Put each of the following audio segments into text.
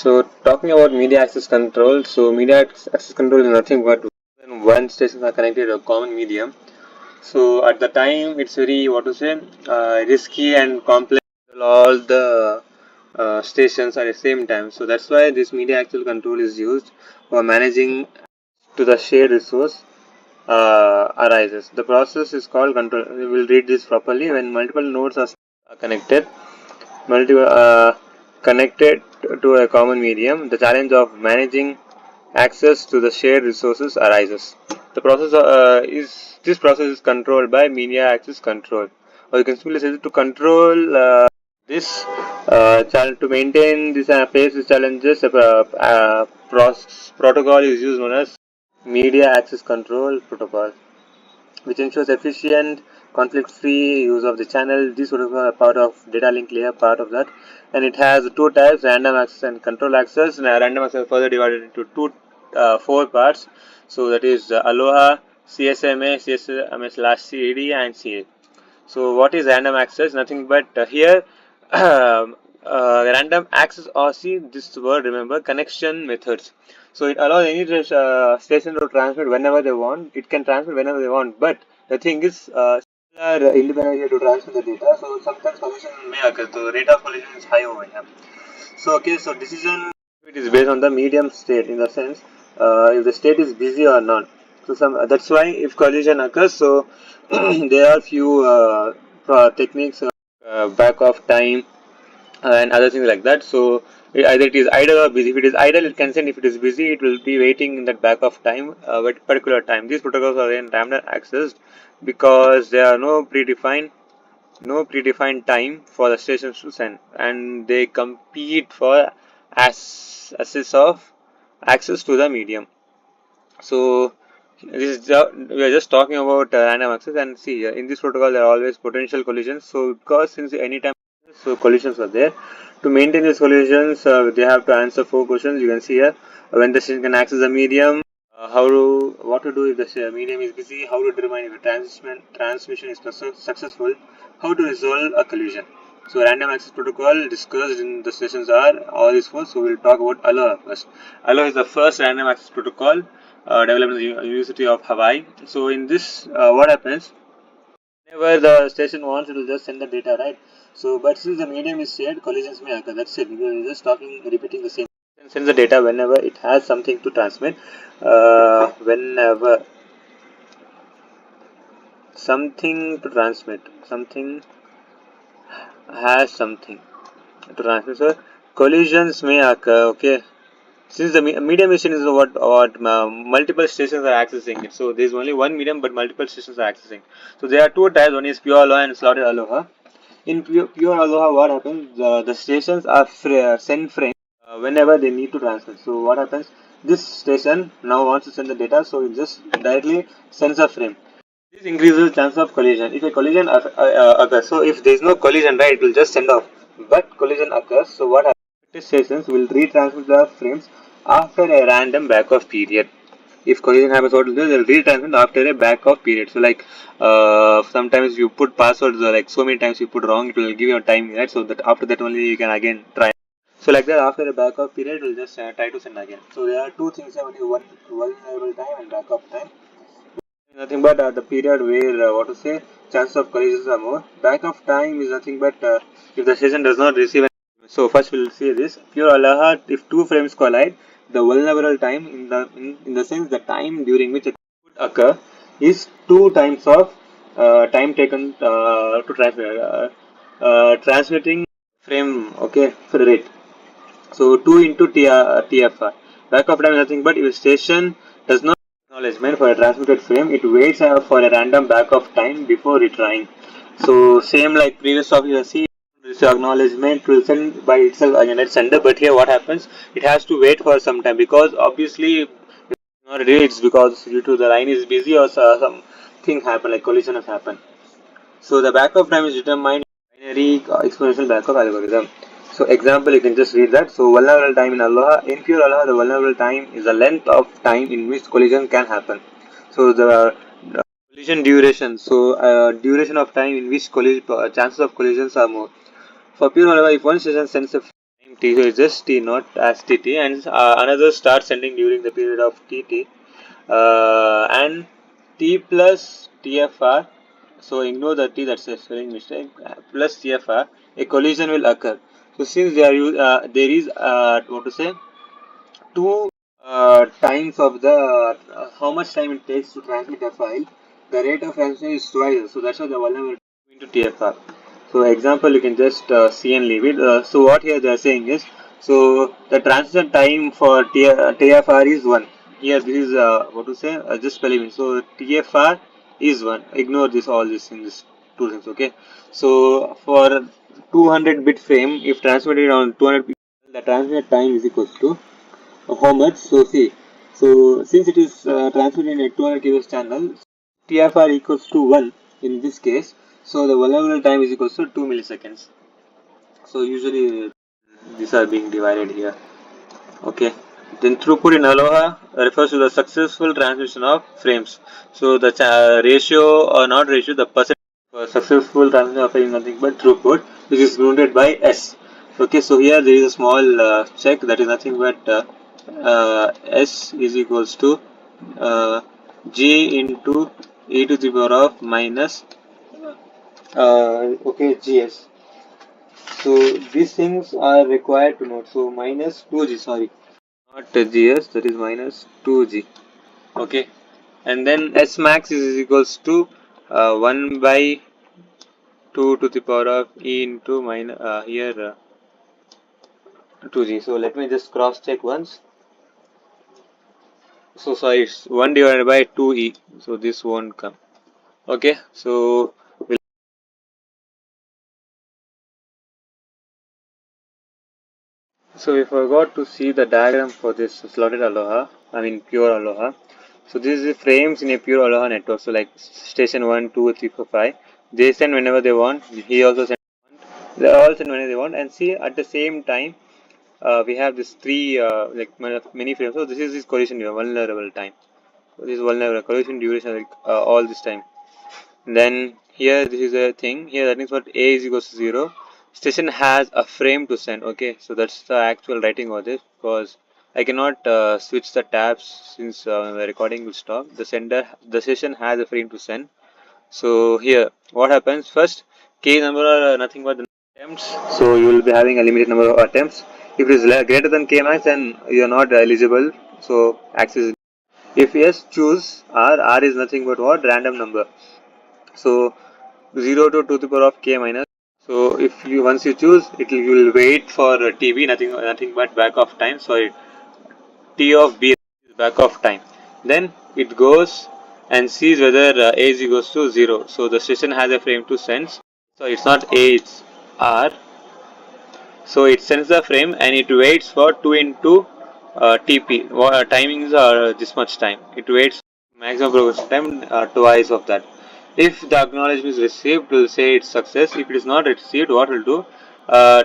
So talking about media access control, access control is nothing but when one stations are connected to a common medium. So at the time, it's very risky and complex. All the stations at the same time. So that's why this media access control is used for managing to the shared resource arises. The process is called control. We will read this properly. When multiple nodes are connected, multiple connected to a common medium, the challenge of managing access to the shared resources arises. The process is this process is controlled by media access control, or you can simply say to control this to maintain this face these challenges. Protocol is used known as media access control protocol, which ensures efficient, conflict-free use of the channel. This would be a part of data link layer, part of that, and it has two types: random access and control access. And random access is further divided into four parts. So that is ALOHA, CSMA, CSMA/CD, and CA. So what is random access? Nothing but here random access, or see this word, remember, connection methods. So it allows any station to transmit whenever they want. It can transmit whenever they want, but the thing is are independently to transmit the data. So sometimes collision may occur. So the rate of collision is high over here. So okay, so decision it is based on the medium state, in the sense if the state is busy or not. So that's why if collision occurs, so there are few techniques, back of time and other things like that. So either it is idle or busy. If it is idle, it can send. If it is busy, it will be waiting in that back of time, at particular time. These protocols are in random access because there are no predefined time for the stations to send, and they compete for access to the medium. So we are just talking about random access, and see in this protocol there are always potential collisions. So because since any time collisions are there, to maintain these collisions they have to answer four questions. You can see here when the station can access the medium, what to do if the medium is busy, how to determine if the transmission is successful, how to resolve a collision. So random access protocol discussed in the sessions are all these four. So we'll talk about ALOHA first. ALOHA is the first random access protocol developed in the University of Hawaii. So in this, what happens? Whenever the station wants, it will just send the data, right? So, but since the medium is shared, collisions may occur. That's it. We are just repeating the same. It sends the data whenever it has something to transmit. Whenever something to transmit, something has something to transmit. So, collisions may occur. Okay. Since the medium machine is what multiple stations are accessing it, so there is only one medium, but multiple stations are accessing. So there are two types. One is pure ALOHA and slotted ALOHA. In pure ALOHA, what happens? The stations are send frames whenever they need to transmit. So what happens? This station now wants to send the data, so it just directly sends a frame. This increases the chance of collision. If a collision occurs, so if there is no collision, right, it will just send off. But collision occurs, so what happens? These stations will retransmit the frames after a random backoff period. If collision happens, what will do? They'll retransmit after a backoff period. So like sometimes you put passwords, like so many times you put wrong, it will give you a time, right? So that after that only you can again try. So like that, after a backup period, we'll just try to send again. So there are two things: only one vulnerable time and backup time. Nothing but the period where chances of collisions are more. Backup time is nothing but if the session does not receive. So first we'll see this pure ALOHA. If two frames collide, the vulnerable time in the sense the time during which it could occur is two times of time taken to transmit transmitting frame, okay, for rate. So 2 into TFR. Backup time is nothing but if station does not acknowledgement for a transmitted frame, it waits for a random backup time before retrying. So same like previous topic, you see this acknowledgement will send by itself again at sender, but here what happens? It has to wait for some time because obviously not really, it's because due to the line is busy or something happen like collision has happened. So the backup time is determined binary exponential backup algorithm. So example, you can just read that. So vulnerable time in ALOHA. In pure ALOHA, the vulnerable time is the length of time in which collision can happen. So the collision duration. So duration of time in which chances of collisions are more. For pure ALOHA, if one station sends a frame T, so it's just T, not as TT, and another starts sending during the period of TT, and T plus TFR. So ignore the T, that's a spelling mistake. Plus TFR, a collision will occur. So since there is what to say, two times of the how much time it takes to transmit a file, the rate of transmission is twice. So that's why the vulnerability into TFR. So example, you can just see and leave it. So what here they are saying is, so the transmission time for TFR is 1. Here this is what to say, just spelling it. So TFR is 1. Ignore this, all this in this two things, okay. So for 200 bit frame, if transmitted on 200 pixels, the transmission time is equals to how much? So see, so since it is transmitted in a 200 kHz channel, TFR equals to 1 in this case. So the vulnerable time is equals to 2 milliseconds. So usually these are being divided here. Okay. Then throughput in ALOHA refers to the successful transmission of frames. So the ratio or not ratio, the percent for successful transmission of frame is nothing but throughput, which is denoted by S. Okay, so here there is a small check, that is nothing but S is equals to uh, G into e to the power of minus okay, GS. So these things are required to note. So minus 2G, sorry, not GS, that is minus 2G. Okay, and then S max is equals to 1 by 2 to the power of e into minus here 2G. So let me just cross check once. So sorry, it's 1 divided by 2e. So this won't come. Okay, so we forgot to see the diagram for this slotted ALOHA, I mean pure ALOHA. So this is the frames in a pure ALOHA network. So like station 1, 2, 3, 4, 5. They send whenever they want. He also sends. They all send whenever they want. And see at the same time, we have this three like many frames. So this is this collision vulnerable time. So this is vulnerable collision duration like, all this time. Then here this is a thing. Here that means what A is equals to 0. Station has a frame to send. Okay, so that's the actual writing of this because I cannot switch the tabs since the recording will stop. The session has a frame to send. So here, what happens first? K number are nothing but the attempts. So you will be having a limited number of attempts. If it is greater than K max, then you are not eligible. So access. If yes, choose R. R is nothing but what? Random number. So 0 to 2 to the power of K minus. So if you once you choose, you will wait for TB, nothing but back of time. Sorry, T of B is back of time. Then it goes and sees whether A is equals to 0. So the station has a frame to sense. So it's not A, it's R. So it sends the frame and it waits for 2 into TP. Timings are this much time. It waits maximum progression time twice of that. If the acknowledgement is received, it will say it's success. If it is not received, what will do?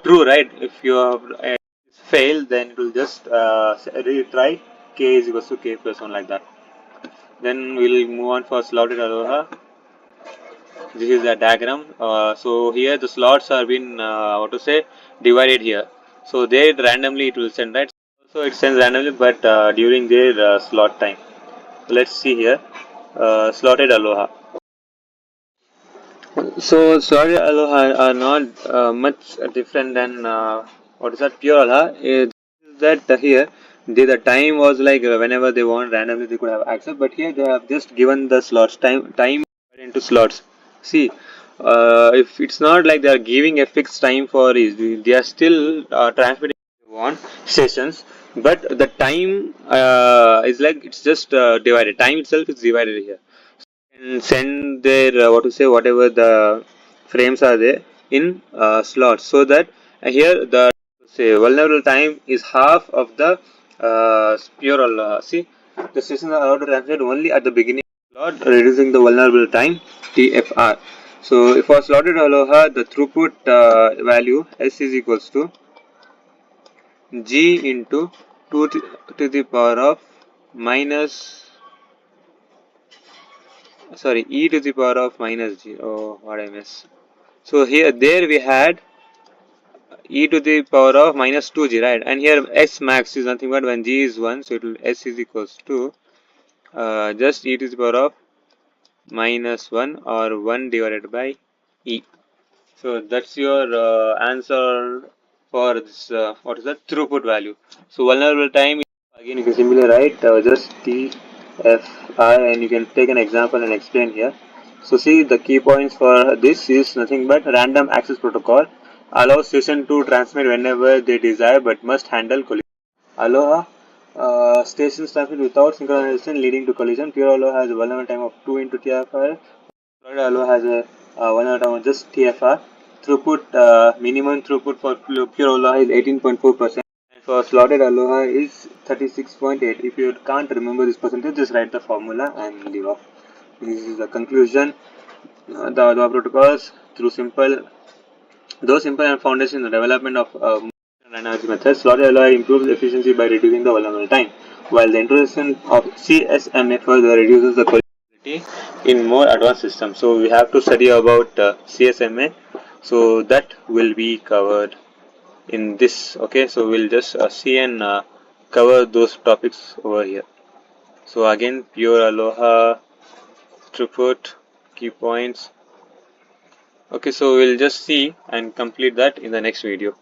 True, right? If you have failed, then it will just retry K is equals to K plus 1 like that. Then we'll move on for slotted ALOHA. This is a diagram. So here the slots are been what to say divided here. So they randomly it will send, right. So it sends randomly, but during their slot time. Let's see here. Slotted ALOHA. So slotted ALOHA are not much different than what is that pure ALOHA. That here the time was like whenever they want randomly they could have access, but here they have just given the slots time into slots. See, if it's not like they are giving a fixed time for is they are still transmitting one stations, but the time is like it's just divided. Time itself is divided here and send their what to say whatever the frames are there in slots, so that here the say vulnerable time is half of the spiral. See, the sessions are allowed to transmit only at the beginning of the slot, reducing the vulnerable time TFR. So if for slotted ALOHA, the throughput value S is equals to G into 2 to the power of minus sorry e to the power of minus g. Oh, what I miss. So here there we had e to the power of minus 2g, right? And here s max is nothing but when g is 1, so it will s is equals to just e to the power of minus 1 or 1 divided by e. So that's your answer for this what is that throughput value. So vulnerable time, again you can simply write just TFI, and you can take an example and explain here. So see, the key points for this is nothing but random access protocol allows session to transmit whenever they desire but must handle collision. ALOHA stations transmit without synchronization leading to collision. Pure ALOHA has a vulnerable time of 2 into TFI. ALOHA has a vulnerable time of just TFR. Throughput, minimum throughput for pure ALOHA is 18.4%. And for slotted ALOHA is 36.8. If you can't remember this percentage, just write the formula and leave off. This is the conclusion. The ALOHA protocols through simple and foundation in the development of analysis methods, slotted ALOHA improves efficiency by reducing the vulnerable time, while the introduction of CSMA further reduces the collision in more advanced systems. So we have to study about CSMA. So that will be covered in this. Okay, so we'll just see and cover those topics over here. So again, pure ALOHA, throughput, key points. Okay, so we'll just see and complete that in the next video.